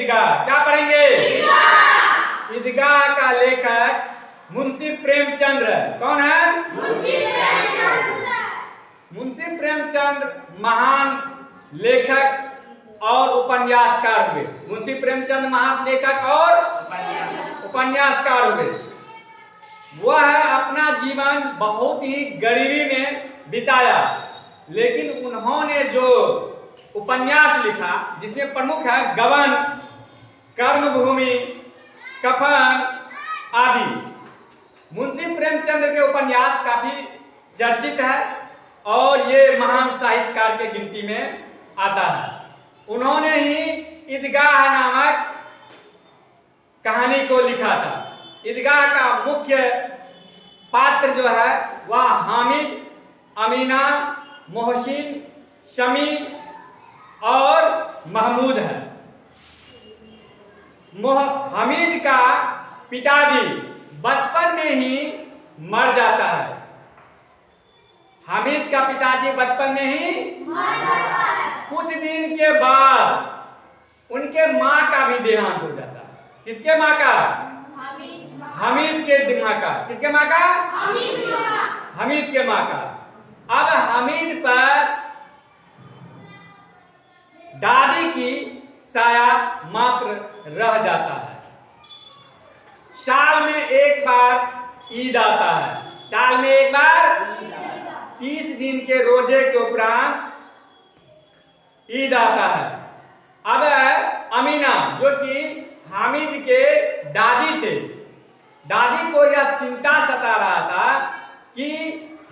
ईदगाह। क्या पढ़ेंगे? ईदगाह का लेखक मुंशी प्रेमचंद्र। कौन है? मुंशी प्रेमचंद्र महान लेखक और उपन्यासकार हुए। मुंशी प्रेमचंद महान लेखक और उपन्यासकार हुए। वह अपना जीवन बहुत ही गरीबी में बिताया, लेकिन उन्होंने जो उपन्यास लिखा जिसमें प्रमुख है गबन, कर्मभूमि, कफन आदि। मुंशी प्रेमचंद्र के उपन्यास काफी चर्चित है और ये महान साहित्यकार के गिनती में आता है। उन्होंने ही ईदगाह नामक कहानी को लिखा था। ईदगाह का मुख्य पात्र जो है वह हामिद, अमीना, मोहसिन, शमी और महमूद है। हामिद का पिताजी बचपन में ही मर जाता है। हामिद का पिताजी बचपन में ही मर जाता है। कुछ दिन के बाद उनके माँ का भी देहांत हो जाता है। किसके माँ का? हामिद के माँ का। किसके माँ का? हामिद के माँ का। अब हामिद पर दादी की साया मात्र रह जाता है। साल में एक बार ईद आता है। साल में एक बार 30 दिन के रोजे के उपरांत ईद आता है। अब अमीना जो कि हामिद के दादी थे, दादी को यह चिंता सता रहा था कि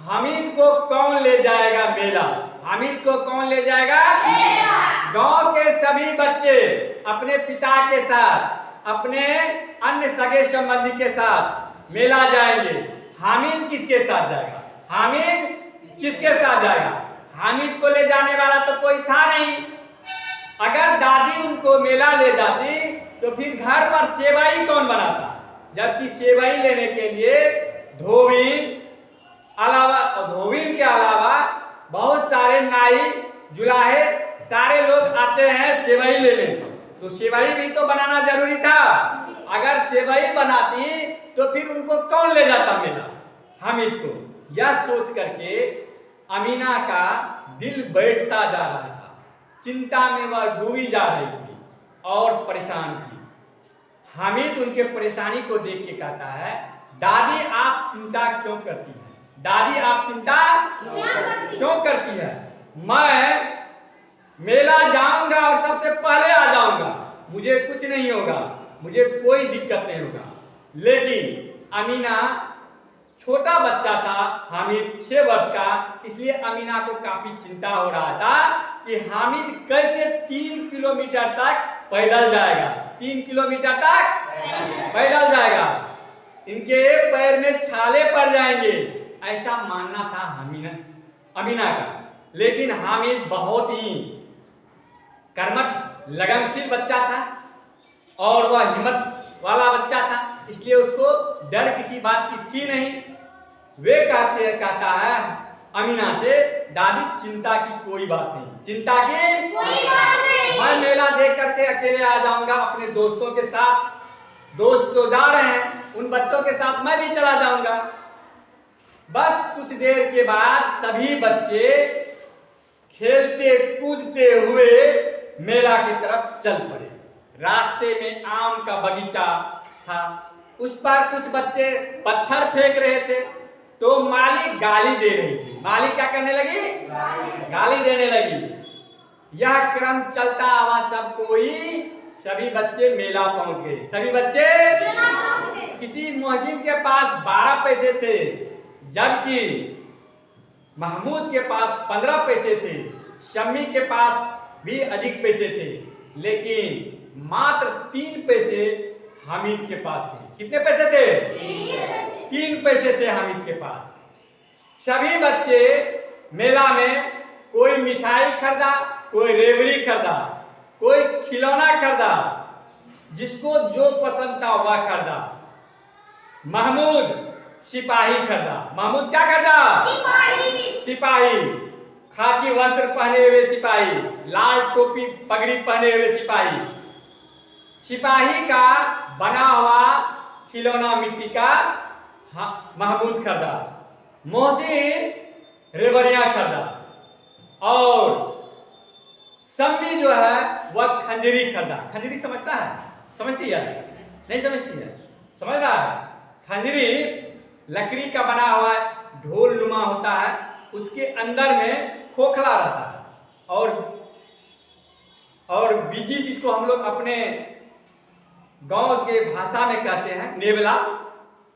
हामिद को कौन ले जाएगा मेला। हामिद को कौन ले जाएगा? गांव के सभी बच्चे अपने पिता के साथ, अपने अन्य सगे संबंधी के साथ मेला जाएंगे। हामिद किसके साथ जाएगा? हामिद किसके साथ जाएगा? हामिद को ले जाने वाला तो कोई था नहीं। अगर दादी उनको मेला ले जाती तो फिर घर पर सेवई कौन बनाता? जबकि सेवई लेने के लिए धोबीन के अलावा बहुत सारे नाई, जुलाहे सारे लोग आते हैं सेवई लेने। तो सेवई भी तो बनाना जरूरी था। अगर सेवई बनाती तो फिर उनको कौन ले जाता मेला? हामिद को। यह सोच करके अमीना का दिल बैठता जा रहा था। चिंता में वह डूबी जा रही थी और परेशान थी। हामिद उनके परेशानी को देख के कहता है, दादी आप चिंता क्यों करती हैं? दादी आप चिंता क्यों करती है? मैं मेला जाऊंगा और सबसे पहले आ जाऊंगा, मुझे कुछ नहीं होगा, मुझे कोई दिक्कत नहीं होगा। लेकिन अमीना छोटा बच्चा था, हामिद 6 वर्ष का, इसलिए अमीना को काफी चिंता हो रहा था कि हामिद कैसे 3 किलोमीटर तक पैदल जाएगा। 3 किलोमीटर तक पैदल जाएगा, इनके पैर में छाले पड़ जाएंगे, ऐसा मानना था अमीना का। लेकिन हामिद बहुत ही कर्मठ लगनशील बच्चा था और वह हिम्मत वाला बच्चा था, इसलिए उसको डर किसी बात की थी नहीं। वे कहता है अमीना से, दादी चिंता की कोई बात नहीं, चिंता की कोई बात नहीं। मैं मेला देख करके अकेले आ जाऊंगा अपने दोस्तों के साथ। दोस्त तो जा रहे हैं, उन बच्चों के साथ मैं भी चला जाऊंगा। बस कुछ देर के बाद सभी बच्चे खेलते कूदते हुए मेला की तरफ चल पड़े। रास्ते में आम का बगीचा था, उस पर कुछ बच्चे पत्थर फेंक रहे थे तो माली गाली दे रही थी। माली क्या करने लगी? गाली देने लगी। यह क्रम चलता हुआ सभी बच्चे मेला पहुंच गए। सभी बच्चे किसी मोहसिन के पास 12 पैसे थे, जबकि महमूद के पास 15 पैसे थे, शम्मी के पास भी अधिक पैसे थे, लेकिन मात्र 3 पैसे हामिद के पास थे। कितने पैसे थे? 3 पैसे थे हामिद के पास। सभी बच्चे मेला में कोई मिठाई खरीदा, कोई रेवड़ी खरीदा, कोई खिलौना खरीदा, जिसको जो पसंद था वह खरीदा। महमूद सिपाही खरीदा। महमूद क्या खरीदा? सिपाही। खाकी वस्त्र पहने हुए सिपाही, लाल टोपी पगड़ी पहने हुए सिपाही। सिपाही का बना हुआ खिलौना मिट्टी का महमूद खरीदा, मोहसिन रेवड़ियां खरीदा, और सम्मी जो है वह खंजरी खरीदा। खंजरी समझता है? समझती है? नहीं समझती है? समझ रहा है? खंजरी लकड़ी का बना हुआ ढोल नुमा होता है, उसके अंदर में खोखला रहता है, और बीजी जिसको हम लोग अपने गांव के भाषा में कहते हैं नेवला,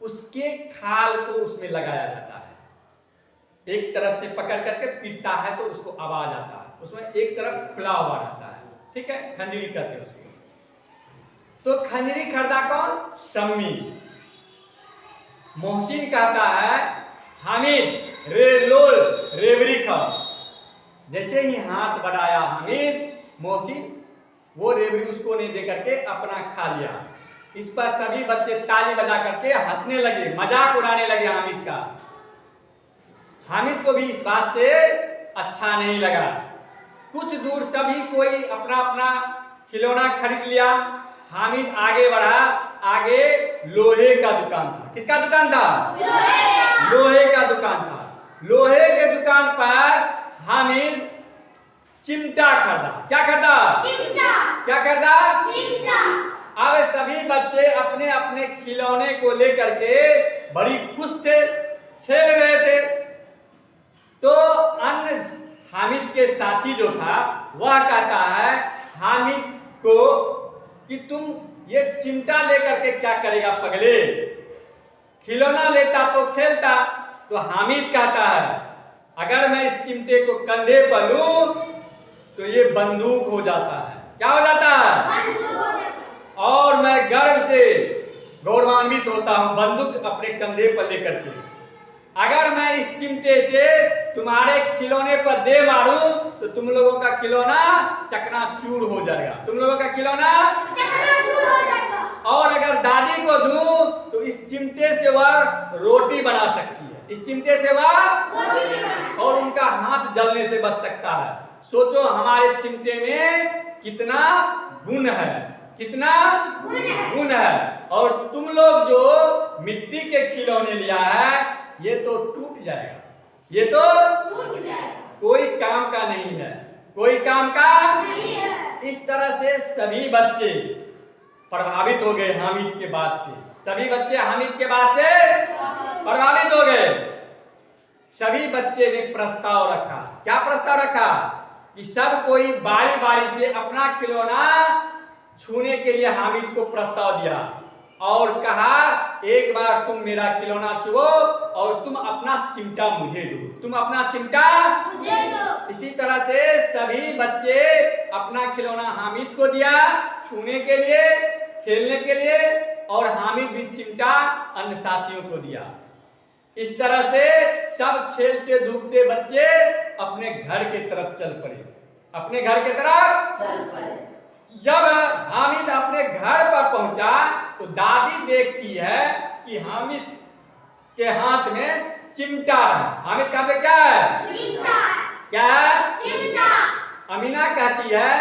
उसके खाल को उसमें लगाया जाता है। एक तरफ से पकड़ करके पीटता है तो उसको आवाज आता है, उसमें एक तरफ खुला हुआ रहता है, ठीक है, खंजरी कहते हैं उसको। तो खंजरी खरीदा कौन? सम्मी। मोहसिन कहता है हामिद लोल रेवड़ी खाओ। जैसे ही हाथ बढ़ाया हामिद, मोहसिन वो रेवड़ी उसको नहीं दे करके अपना खा लिया। इस पर सभी बच्चे ताली बजा करके हंसने लगे, मजाक उड़ाने लगे हामिद का। हामिद को भी इस बात से अच्छा नहीं लगा। कुछ दूर सभी कोई अपना अपना खिलौना खरीद लिया। हामिद आगे बढ़ा। आगे लोहे का दुकान था। किसका दुकान था? लोहे का दुकान था। लोहे के दुकान पर हामिद चिमटा खरीदा। क्या खरीदा? चिमटा। क्या खरीदा? चिमटा। अब सभी बच्चे अपने अपने खिलौने को लेकर के बड़ी खुश थे, खेल रहे थे। तो अन्य हामिद के साथी जो था वह कहता है हामिद को कि तुम ये चिमटा लेकर के क्या करेगा पगले, खिलौना लेता तो खेलता। तो हामिद कहता है अगर मैं इस चिमटे को कंधे पर लूं तो ये बंदूक हो जाता है। क्या हो जाता है? और मैं गर्व से गौरवान्वित होता हूं बंदूक अपने कंधे पर लेकर के। अगर मैं इस चिमटे से तुम्हारे खिलौने पर दे मारूं तो तुम लोगों का खिलौना चकनाचूर हो जाएगा। तुम लोगों का खिलौना चकनाचूर हो जाएगा। और अगर दादी को दूं तो इस चिमटे से वह रोटी बना सकती है। इस चिमटे से वह और उनका हाथ जलने से बच सकता है। सोचो हमारे चिमटे में कितना गुण है, कितना गुण है। और तुम लोग जो मिट्टी के खिलौने लिया है ये तो टूट जाएगा, ये तो टूट जाएगा, कोई काम का नहीं है, कोई काम का नहीं है। इस तरह से सभी बच्चे प्रभावित हो गए हामिद के बात से। सभी बच्चे हामिद के बात से प्रभावित हो गए। सभी बच्चे ने प्रस्ताव रखा। क्या प्रस्ताव रखा? कि सब कोई बारी बारी से अपना खिलौना छूने के लिए हामिद को प्रस्ताव दिया और कहा एक बार तुम मेरा खिलौना छुओ और तुम अपना चिमटा मुझे दो, तुम अपना चिमटा मुझे दो। इसी तरह से सभी बच्चे अपना खिलौना हामिद को दिया छूने के लिए, खेलने के लिए, और हामिद भी चिमटा अन्य साथियों को दिया। इस तरह से सब खेलते धूपते बच्चे अपने घर के तरफ चल पड़े, अपने घर के तरफ चल पड़े। जब हामिद अपने घर पर पहुंचा तो दादी देखती है कि हामिद के हाथ में चिमटा है। हामिद का हाथ में क्या है? चिमटा। क्या है? चिमटा। अमीना कहती है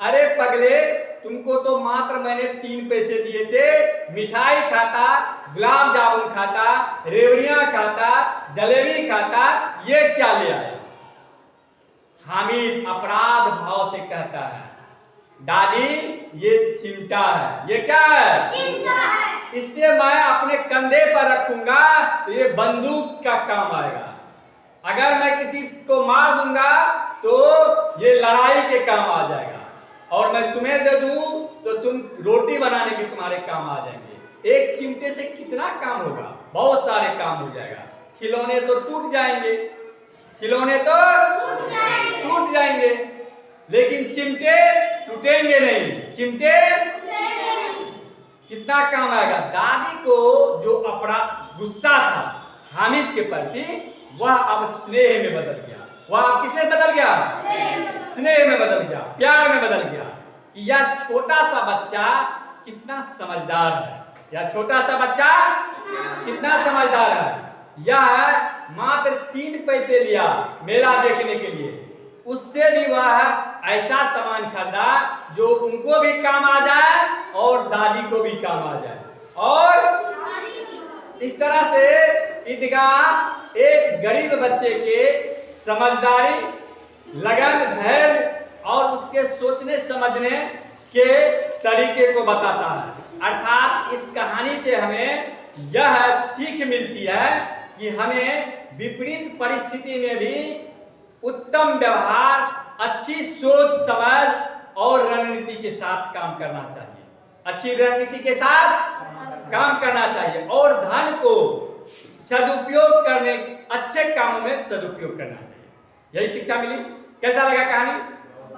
अरे पगले तुमको तो मात्र मैंने 3 पैसे दिए थे, मिठाई खाता, गुलाब जामुन खाता, रेवड़ियां खाता, जलेबी खाता, ये क्या ले आया? हामिद अपराध भाव से कहता है दादी ये चिमटा है। ये क्या है? चिमटा है। इससे मैं अपने कंधे पर रखूंगा तो ये बंदूक का काम आएगा। अगर मैं किसी को मार दूंगा तो ये लड़ाई के काम आ जाएगा, और मैं तुम्हें दे दूं तो तुम रोटी बनाने के तुम्हारे काम आ जाएंगे। एक चिमटे से कितना काम होगा? बहुत सारे काम हो जाएगा। खिलौने तो टूट जाएंगे, खिलौने तो टूट जाएंगे, लेकिन चिमटे टूटेंगे नहीं। चिमटे कितना काम आएगा? दादी को जो अपराध गुस्सा था हामिद के प्रति वह अब स्नेह में बदल गया। वह अब किसमें बदल गया? स्नेह में बदल गया, प्यार में बदल गया। कि यह छोटा सा बच्चा कितना समझदार है, यह छोटा सा बच्चा कितना समझदार है। यह मात्र 3 पैसे लिया मेला देखने के लिए, उससे भी वह ऐसा सामान खरीदा जो उनको भी काम आ जाए और दादी को भी काम आ जाए। और इस तरह से ईदगाह एक गरीब बच्चे के समझदारी, लगन, धैर्य और उसके सोचने समझने के तरीके को बताता है। अर्थात इस कहानी से हमें यह सीख मिलती है कि हमें विपरीत परिस्थिति में भी उत्तम व्यवहार, अच्छी सोच समझ और रणनीति के साथ काम करना चाहिए। अच्छी रणनीति के साथ काम करना चाहिए और धन को सदुपयोग करने, अच्छे कामों में सदुपयोग करना चाहिए। यही शिक्षा मिली। कैसा लगा कहानी?